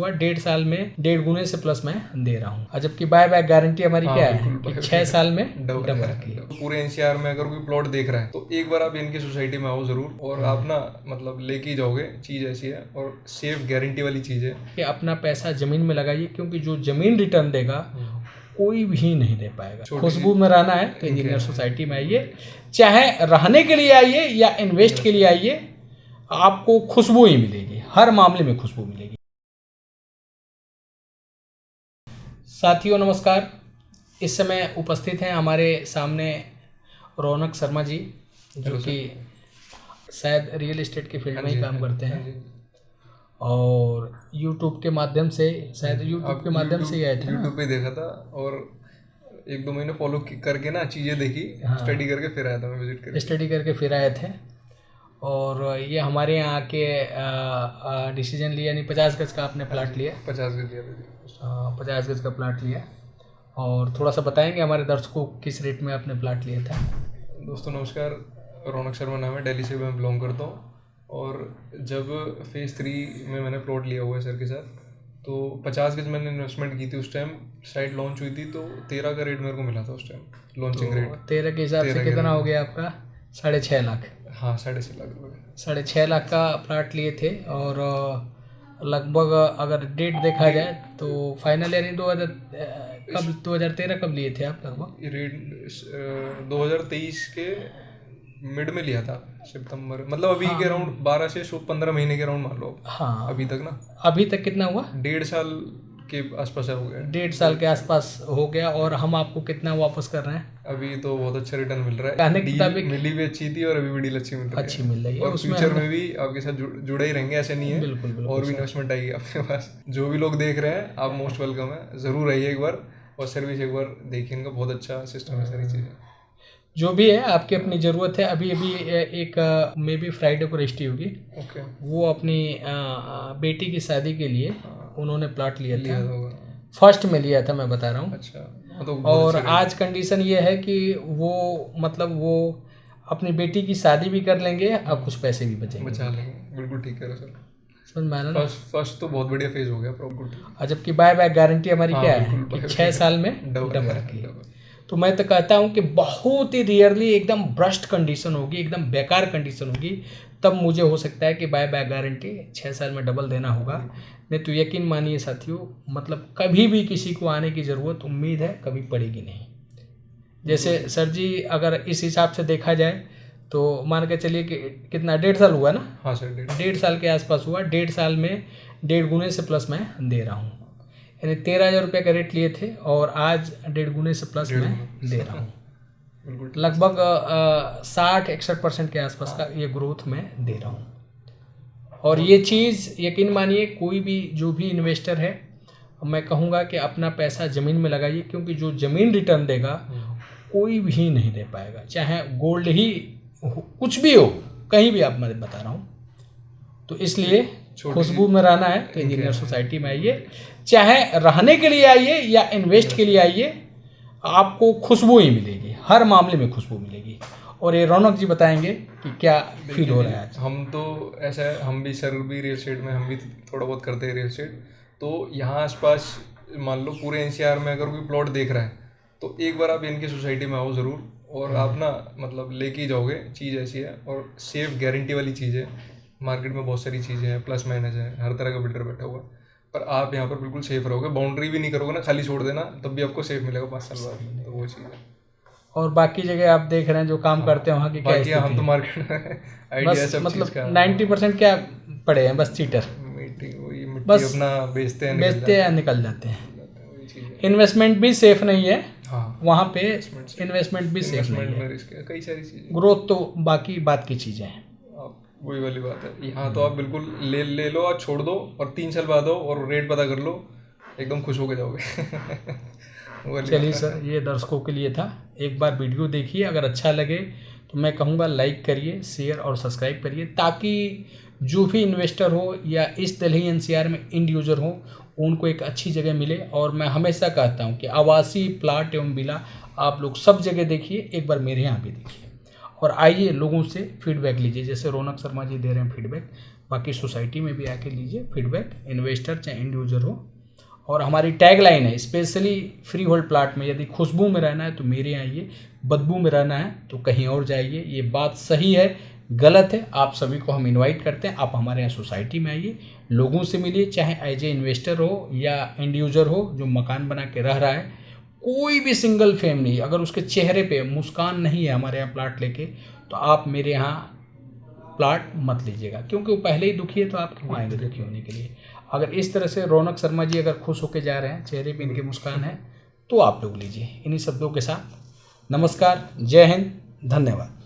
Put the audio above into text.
हुआ 1.5 साल में 1.5 गुने से प्लस मैं दे रहा हूँ। जबकि बाय बैक गारंटी हमारी क्या है कि 6 साल में डबल की। पूरे एनसीआर में अगर कोई प्लॉट देख रहा है तो एक बार आप इनकी सोसाइटी में आओ जरूर, और आप ना मतलब लेके ही जाओगे। चीज़ ऐसी है और सेफ गारंटी वाली चीज़ है कि अपना पैसा जमीन में लगाइए, क्योंकि जो जमीन रिटर्न देगा कोई भी नहीं दे पाएगा। खुशबू में रहना है तो इंजीनियर सोसाइटी में आइए, चाहे रहने के लिए आइए या इन्वेस्ट के लिए आइए, आपको खुशबू ही मिलेगी, हर मामले में खुशबू मिलेगी। साथियों नमस्कार, इस समय उपस्थित हैं हमारे सामने रौनक शर्मा जी, जो कि शायद रियल एस्टेट के फील्ड में ही काम करते हैं और यूट्यूब के माध्यम से, शायद यूट्यूब के माध्यम से ही आए थे। यूट्यूब पे देखा था और 1-2 महीने फॉलो करके ना चीज़ें देखी, स्टडी करके फिर आया था मैं, विजिट करके स्टडी करके फिर आए थे। और ये हमारे यहाँ आके डिसीजन लिया, यानी 50 गज का आपने प्लाट लिया। 50 गज लिया था। 50 गज का प्लाट लिया। और थोड़ा सा बताएंगे हमारे दर्शकों को किस रेट में आपने प्लाट लिया था। दोस्तों नमस्कार, रौनक शर्मा नाम है, दिल्ली से मैं बिलोंग करता हूँ। और जब फेज़ 3 में मैंने प्लॉट लिया हुआ है सर के साथ, तो 50 गज मैंने इन्वेस्टमेंट की थी। उस टाइम साइट लॉन्च हुई थी तो 13 का रेट मेरे को मिला था उस टाइम, लॉन्चिंग रेट। 13 के हिसाब से कितना हो गया आपका? 6.5 लाख। हाँ, 6.5 लाख रुपये। 6.5 लाख का प्लाट लिए थे। और लगभग अगर डेट देखा जाए तो फाइनल, यानी 2013 कब लिए थे आप? लगभग रेट 2023 के मिड में लिया था, सितंबर, मतलब अभी के अराउंड 12 से 15 महीने के अराउंड मान लो। हाँ, अभी तक ना, अभी तक कितना हुआ? 1.5 साल के आसपास हो गया। 1.5 साल के आसपास हो गया। और हम आपको कितना वापस कर रहे हैं? अभी तो बहुत अच्छा रिटर्न मिल रहा है। कहने के मुताबिक मिली भी अच्छी थी और अभी भी डील अच्छी मिल रही है। और फ्यूचर में भी आपके साथ जुड़े ही रहेंगे, ऐसे नहीं है। बिल्कुल और भी इन्वेस्टमेंट आएगी आपके पास। जो भी लोग देख रहे हैं, आप मोस्ट वेलकम है, ज़रूर आइए एक बार और सर्विस एक बार देखिए। इनका बहुत अच्छा सिस्टम है, सारी चीज़ें जो भी है आपकी अपनी ज़रूरत है। अभी एक मे बी फ्राइडे को रजिस्ट्री होगी। ओके। वो अपनी बेटी की शादी के लिए उन्होंने प्लाट लिया था। फर्स्ट में लिया था, मैं बता रहा हूँ। अच्छा। तो और आज कंडीशन ये है कि वो मतलब वो अपनी बेटी की शादी भी कर लेंगे और कुछ पैसे भी बचा लेंगे। बिल्कुल ठीक है सर। समझ में आया ना? फर्स्ट तो बहुत बढ़िया फेज हो गया प्रॉपर। जबकि बाय बैक गारंटी हमारी क्या है कि 6 साल में डबल की। तो मैं तो कहता हूँ कि बहुत ही रियरली एकदम ब्रस्ट कंडीशन होगी, एकदम बेकार कंडीशन होगी, तब मुझे हो सकता है कि बाय बैक गारंटी 6 साल में डबल देना होगा। नहीं तो यकीन मानिए साथियों, मतलब कभी भी किसी को आने की ज़रूरत, उम्मीद है, कभी पड़ेगी नहीं। जैसे सर जी, अगर इस हिसाब से देखा जाए तो मान के चलिए कि कितना 1.5 साल हुआ ना? हाँ सर, 1.5 साल के आसपास हुआ। 1.5 साल में 1.5 गुने से प्लस मैं दे रहा हूँ। यानी 13,000 रुपये का रेट लिए थे और आज 1.5 गुने से प्लस मैं दे रहा हूँ। लगभग 60-61% के आसपास का ये ग्रोथ मैं दे रहा हूँ। और ये चीज़ यकीन मानिए, कोई भी जो भी इन्वेस्टर है, मैं कहूँगा कि अपना पैसा ज़मीन में लगाइए, क्योंकि जो ज़मीन रिटर्न देगा कोई भी नहीं दे पाएगा। चाहे गोल्ड ही कुछ भी हो, कहीं भी, आप मैं बता रहा हूँ। तो इसलिए खुशबू में रहना है तो इंजीनियर सोसाइटी में आइए, चाहे रहने के लिए आइए या इन्वेस्ट के लिए आइए, आपको खुशबू ही मिलेगी, हर मामले में खुशबू मिलेगी। और ये रौनक जी बताएंगे कि क्या फील हो रहा है आज। हम तो ऐसा है, हम भी सर भी रियल एस्टेट में, हम भी थोड़ा बहुत करते हैं रियल एस्टेट। तो यहाँ आसपास मान लो पूरे एनसीआर में अगर कोई प्लॉट देख रहा है तो एक बार आप इनकी सोसाइटी में आओ ज़रूर, और आप ना मतलब लेके ही जाओगे। चीज़ ऐसी है और सेफ गारंटी वाली चीज़ है। मार्केट में बहुत सारी चीज़ें हैं, प्लस माइनस है, हर तरह का बिल्डर बैठा हुआ है, पर आप यहाँ पर बिल्कुल सेफ रहोगे। बाउंड्री भी नहीं करोगे ना, खाली छोड़ देना, तब भी आपको सेफ मिलेगा 5 साल बाद। तो वो चीज़ है। और बाकी जगह आप देख रहे हैं जो काम करते हैं वहाँ की क्या स्थिति है? हम तो मार्केट में आइडिया सब मतलब चीज़ का 90% क्या पड़े हैं, बस चीटर, बस अपना बेचते हैं निकल जाते हैं। इन्वेस्टमेंट भी सेफ नहीं है। वहाँ पे इन्वेस्टमेंट भी सेफ नहीं है। कई सारी चीज़ें, ग्रोथ तो बाकी बात की चीज़ें हैं। वही वाली बात है। यहाँ तो आप बिल्कुल ले लो और छोड़ दो, और 3 साल बाद हो और रेट पता कर लो, एकदम खुश होके जाओगे। चलिए सर, ये दर्शकों के लिए था। एक बार वीडियो देखिए, अगर अच्छा लगे तो मैं कहूँगा लाइक करिए, शेयर और सब्सक्राइब करिए, ताकि जो भी इन्वेस्टर हो या इस दिल्ली एनसीआर में इंड यूज़र हो, उनको एक अच्छी जगह मिले। और मैं हमेशा कहता हूँ कि आवासीय प्लाट एवं विला आप लोग सब जगह देखिए, एक बार मेरे यहाँ भी देखिए और आइए लोगों से फीडबैक लीजिए। जैसे रौनक शर्मा जी दे रहे हैं फीडबैक, बाकी सोसाइटी में भी आके लीजिए फीडबैक, इन्वेस्टर चाहे एंड यूजर हो। और हमारी टैगलाइन है स्पेशली फ्री होल्ड प्लाट में, यदि खुशबू में रहना है तो मेरे यहाँ आइए, बदबू में रहना है तो कहीं और जाइए। ये बात सही है गलत है, आप सभी को हम इनवाइट करते हैं, आप हमारे यहाँ सोसाइटी में आइए, लोगों से मिलिए, चाहे एज ए इन्वेस्टर हो या एंड यूजर हो जो मकान बना के रह रहा है। कोई भी सिंगल फैमिली अगर उसके चेहरे पे मुस्कान नहीं है हमारे यहाँ प्लाट लेके, तो आप मेरे यहाँ प्लाट मत लीजिएगा, क्योंकि वो पहले ही दुखी है तो आप क्यों आएंगे दुखी होने के लिए। अगर इस तरह से रौनक शर्मा जी अगर खुश होके जा रहे हैं, चेहरे पे इनके मुस्कान है, तो आप लोग लीजिए। इन्हीं शब्दों के साथ नमस्कार, जय हिंद, धन्यवाद।